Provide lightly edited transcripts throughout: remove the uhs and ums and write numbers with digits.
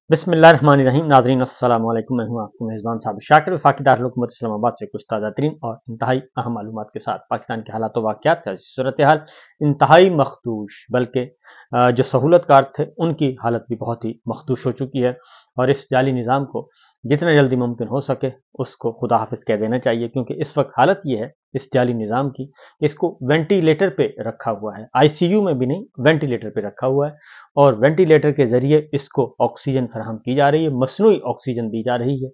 بسم اللہ الرحمن الرحیم۔ ناظرین السلام علیکم، میں ہوں آپ کو میزبان صاحب شاکر، وفاقی دارالحکومت اسلام آباد سے کچھ تازہ ترین اور انتہائی اہم معلومات کے ساتھ پاکستان کے حالات و واقعات سے صورتحال انتہائی مخدوش، بلکہ جو سہولت کار تھے ان کی حالت بھی بہت ہی مخدوش ہو چکی ہے، اور اس جعلی نظام کو جتنا جلدی ممکن ہو سکے اس کو خدا حافظ کہہ دینا چاہیے، کیونکہ اس وقت حالت یہ ہے اس جعلی نظام کی، اس کو وینٹیلیٹر پہ رکھا ہوا ہے، آئی سی یو میں بھی نہیں، وینٹیلیٹر پہ رکھا ہوا ہے، اور وینٹیلیٹر کے ذریعے اس کو آکسیجن فراہم کی جا رہی ہے، مصنوعی آکسیجن دی جا رہی ہے۔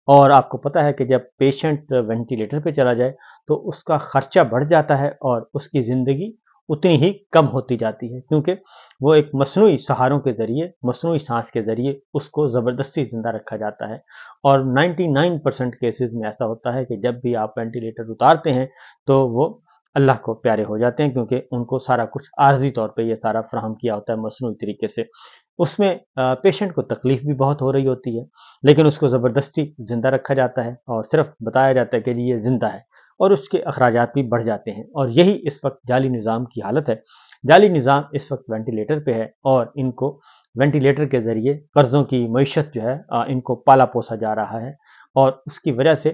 اور آپ کو پتہ ہے کہ جب پیشنٹ وینٹیلیٹر پہ چلا جائے تو اس کا خرچہ بڑھ جاتا ہے اور اس کی زندگی اتنی ہی کم ہوتی جاتی ہے، کیونکہ وہ ایک مصنوعی سہاروں کے ذریعے، مصنوعی سانس کے ذریعے اس کو زبردستی زندہ رکھا جاتا ہے۔ اور 99% کیسز میں ایسا ہوتا ہے کہ جب بھی آپ وینٹیلیٹر اتارتے ہیں تو وہ اللہ کو پیارے ہو جاتے ہیں، کیونکہ ان کو سارا کچھ عارضی طور پہ یہ سارا فراہم کیا ہوتا ہے مصنوعی طریقے سے۔ اس میں پیشنٹ کو تکلیف بھی بہت ہو رہی ہوتی ہے، لیکن اس کو زبردستی زندہ رکھا جاتا ہے اور صرف بتایا جاتا ہے کہ یہ زندہ ہے، اور اس کے اخراجات بھی بڑھ جاتے ہیں۔ اور یہی اس وقت جعلی نظام کی حالت ہے۔ جعلی نظام اس وقت وینٹیلیٹر پہ ہے، اور ان کو وینٹیلیٹر کے ذریعے قرضوں کی معیشت جو ہے ان کو پالا پوسا جا رہا ہے، اور اس کی وجہ سے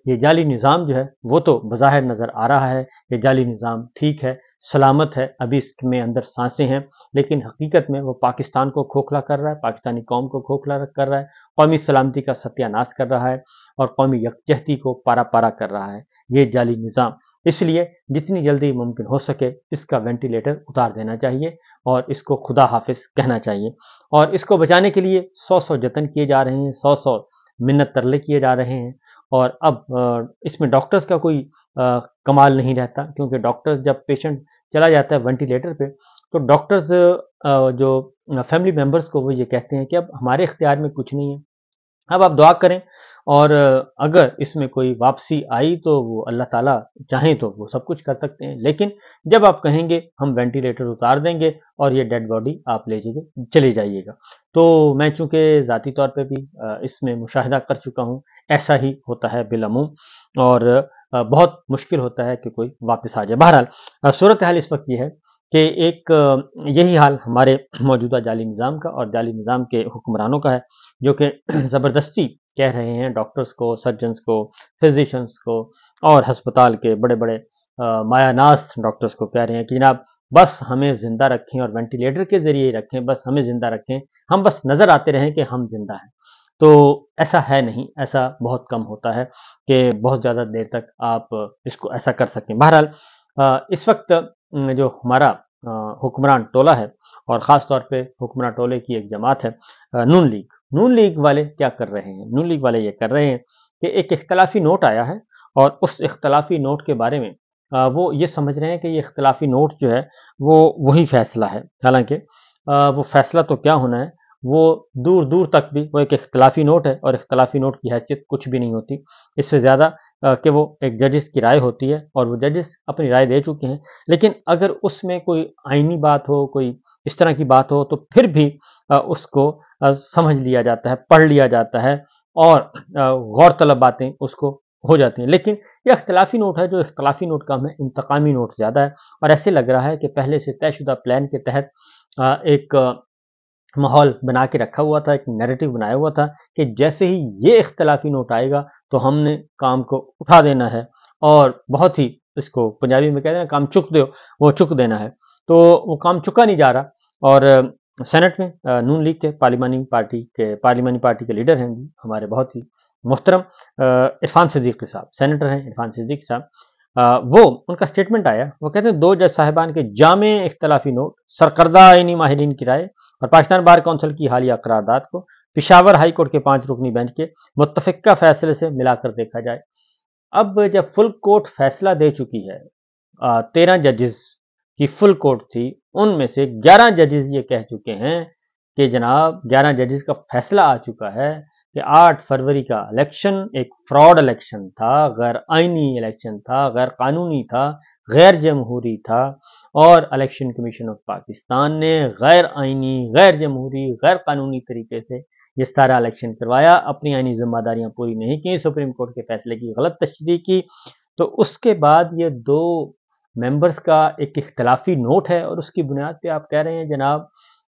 یہ جعلی نظام جو ہے وہ تو بظاہر نظر آ رہا ہے کہ جعلی نظام ٹھیک ہے، سلامت ہے، ابھی اس میں اندر سانسیں ہیں، لیکن حقیقت میں وہ پاکستان کو کھوکھلا کر رہا ہے، پاکستانی قوم کو کھوکھلا کر رہا ہے، قومی سلامتی کا ستیہ ناش کر رہا ہے، اور قومی یکجہتی کو پارا پارا کر رہا ہے یہ جعلی نظام۔ اس لیے جتنی جلدی ممکن ہو سکے اس کا وینٹیلیٹر اتار دینا چاہیے، اور اس کو خدا حافظ کہنا چاہیے، اور اس کو بچانے کے لیے 100 جتن کیے جا رہے ہیں، 100 منت ترلے کیے جا رہے ہیں۔ اور اب اس میں ڈاکٹرز کا کوئی کمال نہیں رہتا، کیونکہ ڈاکٹرز جب پیشنٹ چلا جاتا ہے وینٹیلیٹر پہ تو ڈاکٹرز جو فیملی ممبرز کو وہ یہ کہتے ہیں کہ اب ہمارے اختیار میں کچھ نہیں ہے، اب آپ دعا کریں، اور اگر اس میں کوئی واپسی آئی تو وہ اللہ تعالیٰ چاہیں تو وہ سب کچھ کر سکتے ہیں، لیکن جب آپ کہیں گے ہم وینٹیلیٹر اتار دیں گے اور یہ ڈیڈ باڈی آپ لے چلے جائیے گا، تو میں چونکہ ذاتی طور پہ بھی اس میں مشاہدہ کر چکا ہوں، ایسا ہی ہوتا ہے بالعموم، اور بہت مشکل ہوتا ہے کہ کوئی واپس آ جائے۔ بہرحال صورتحال اس وقت یہ ہے کہ ایک یہی حال ہمارے موجودہ جعلی نظام کا اور جعلی نظام کے حکمرانوں کا ہے، جو کہ زبردستی کہہ رہے ہیں ڈاکٹرز کو، سرجنز کو، فزیشنز کو، اور ہسپتال کے بڑے بڑے مایا ناز ڈاکٹرز کو کہہ رہے ہیں کہ جناب بس ہمیں زندہ رکھیں، اور وینٹیلیٹر کے ذریعے ہی رکھیں، بس ہمیں زندہ رکھیں، ہم بس نظر آتے رہیں کہ ہم زندہ ہیں۔ تو ایسا ہے نہیں، ایسا بہت کم ہوتا ہے کہ بہت زیادہ دیر تک آپ اس کو ایسا کر سکیں۔ بہرحال اس وقت جو ہمارا حکمران ٹولہ ہے، اور خاص طور پہ حکمران ٹولے کی ایک جماعت ہے نون لیگ والے کیا کر رہے ہیں؟ نون لیگ والے یہ کر رہے ہیں کہ ایک اختلافی نوٹ آیا ہے، اور اس اختلافی نوٹ کے بارے میں وہ یہ سمجھ رہے ہیں کہ یہ اختلافی نوٹ جو ہے وہ وہی فیصلہ ہے، حالانکہ وہ فیصلہ تو کیا ہونا ہے، وہ دور دور تک بھی وہ ایک اختلافی نوٹ ہے، اور اختلافی نوٹ کی حیثیت کچھ بھی نہیں ہوتی، اس سے زیادہ کہ وہ ایک ججز کی رائے ہوتی ہے، اور وہ ججز اپنی رائے دے چکے ہیں۔ لیکن اگر اس میں کوئی آئینی بات ہو، کوئی اس طرح کی بات ہو، تو پھر بھی اس کو سمجھ لیا جاتا ہے، پڑھ لیا جاتا ہے، اور غور طلب باتیں اس کو ہو جاتی ہیں۔ لیکن یہ اختلافی نوٹ ہے، جو اختلافی نوٹ کم ہے، انتقامی نوٹ زیادہ ہے، اور ایسے لگ رہا ہے کہ پہلے سے طے شدہ پلان کے تحت ایک ماحول بنا کے رکھا ہوا تھا، ایک نیریٹو بنایا ہوا تھا کہ جیسے ہی یہ اختلافی نوٹ آئے گا تو ہم نے کام کو اٹھا دینا ہے، اور بہت ہی اس کو پنجابی میں کہتے ہیں کام چک دو، وہ چک دینا ہے۔ تو وہ کام چکا نہیں جا رہا، اور سینٹ میں نون لیگ کے پارلیمانی پارٹی کے لیڈر ہیں ہمارے بہت ہی محترم عرفان صدیقی صاحب، سینیٹر ہیں عرفان صدیقی صاحب، وہ ان کا سٹیٹمنٹ آیا، وہ کہتے ہیں 2 جج صاحبان کے جامع اختلافی نوٹ، سرکردہ آئینی ماہرین کی رائے، اور پاکستان بار کونسل کی حالیہ قرارداد کو پشاور ہائی کورٹ کے 5 رکنی بینچ کے متفقہ فیصلے سے ملا کر دیکھا جائے۔ اب جب فل کورٹ فیصلہ دے چکی ہے، 13 ججز کی فل کورٹ تھی، ان میں سے 11 ججز یہ کہہ چکے ہیں کہ جناب 11 ججز کا فیصلہ آ چکا ہے کہ 8 فروری کا الیکشن ایک فراڈ الیکشن تھا، غیر آئینی الیکشن تھا، غیر قانونی تھا، غیر جمہوری تھا، اور الیکشن کمیشن آف پاکستان نے غیر آئینی، غیر جمہوری، غیر قانونی طریقے سے یہ سارا الیکشن کروایا، اپنی آئینی ذمہ داریاں پوری نہیں کی، سپریم کورٹ کے فیصلے کی غلط تشریح کی۔ تو اس کے بعد یہ 2 ممبرز کا ایک اختلافی نوٹ ہے، اور اس کی بنیاد پہ آپ کہہ رہے ہیں جناب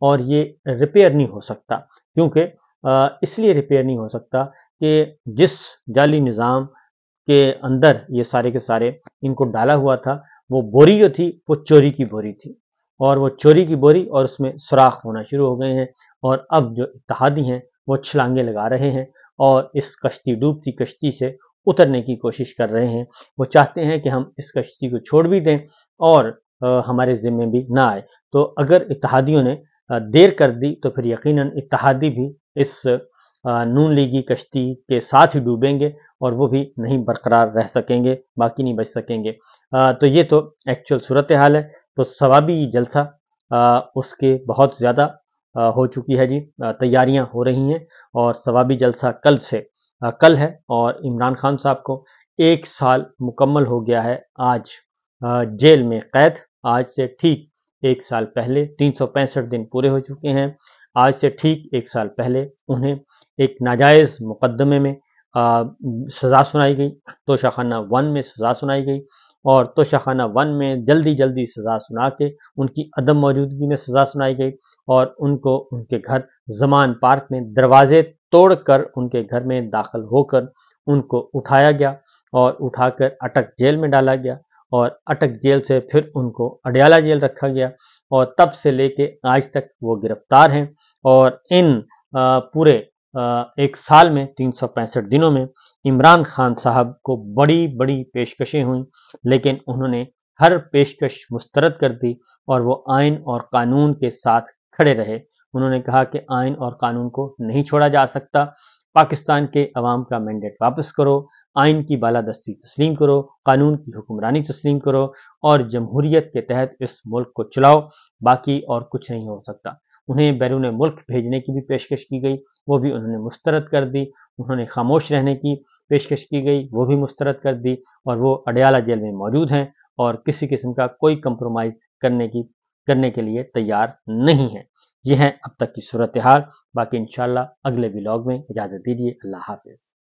اور یہ ریپیئر نہیں ہو سکتا، کیونکہ اس لیے ریپیئر نہیں ہو سکتا کہ جس جعلی نظام کے اندر یہ سارے کے سارے ان کو ڈالا ہوا تھا، وہ بوری جو تھی وہ چوری کی بوری تھی، اور وہ چوری کی بوری اور اس میں سوراخ ہونا شروع ہو گئے ہیں، اور اب جو اتحادی ہیں وہ چھلانگے لگا رہے ہیں اور اس کشتی ڈوبتی کشتی سے اترنے کی کوشش کر رہے ہیں۔ وہ چاہتے ہیں کہ ہم اس کشتی کو چھوڑ بھی دیں اور ہمارے ذمے بھی نہ آئے۔ تو اگر اتحادیوں نے دیر کر دی تو پھر یقیناً اتحادی بھی اس نون لیگی کشتی کے ساتھ ہی ڈوبیں گے اور وہ بھی نہیں برقرار رہ سکیں گے، باقی نہیں بچ سکیں گے۔ تو یہ تو ایکچوئل صورتحال ہے۔ تو ثوابی جلسہ اس کے بہت زیادہ ہو چکی ہے جی، تیاریاں ہو رہی ہیں، اور ثوابی جلسہ کل ہے، اور عمران خان صاحب کو 1 سال مکمل ہو گیا ہے آج جیل میں قید۔ آج سے ٹھیک 1 سال پہلے 365 دن پورے ہو چکے ہیں۔ آج سے ٹھیک 1 سال پہلے انہیں ایک ناجائز مقدمے میں سزا سنائی گئی، توشہ خانہ 1 میں سزا سنائی گئی، اور توشہ خانہ 1 میں جلدی سزا سنا کے ان کی عدم موجودگی میں سزا سنائی گئی، اور ان کو ان کے گھر زمان پارک میں دروازے توڑ کر ان کے گھر میں داخل ہو کر ان کو اٹھایا گیا، اور اٹھا کر اٹک جیل میں ڈالا گیا، اور اٹک جیل سے پھر ان کو اڈیالہ جیل رکھا گیا، اور تب سے لے کے آج تک وہ گرفتار ہیں۔ اور ان پورے 1 سال میں 365 دنوں میں عمران خان صاحب کو بڑی پیشکشیں ہوئیں، لیکن انہوں نے ہر پیشکش مسترد کر دی، اور وہ آئین اور قانون کے ساتھ کھڑے رہے۔ انہوں نے کہا کہ آئین اور قانون کو نہیں چھوڑا جا سکتا، پاکستان کے عوام کا مینڈیٹ واپس کرو، آئین کی بالادستی تسلیم کرو، قانون کی حکمرانی تسلیم کرو، اور جمہوریت کے تحت اس ملک کو چلاؤ، باقی اور کچھ نہیں ہو سکتا۔ انہیں بیرون ملک بھیجنے کی بھی پیشکش کی گئی، وہ بھی انہوں نے مسترد کر دی۔ انہوں نے خاموش رہنے کی پیشکش کی گئی، وہ بھی مسترد کر دی، اور وہ اڈیالہ جیل میں موجود ہیں اور کسی قسم کا کوئی کمپرومائز کرنے کے لیے تیار نہیں ہے۔ یہ ہے اب تک کی صورتحال۔ باقی انشاءاللہ اگلے ولاگ میں اجازت دیجیے۔ اللہ حافظ۔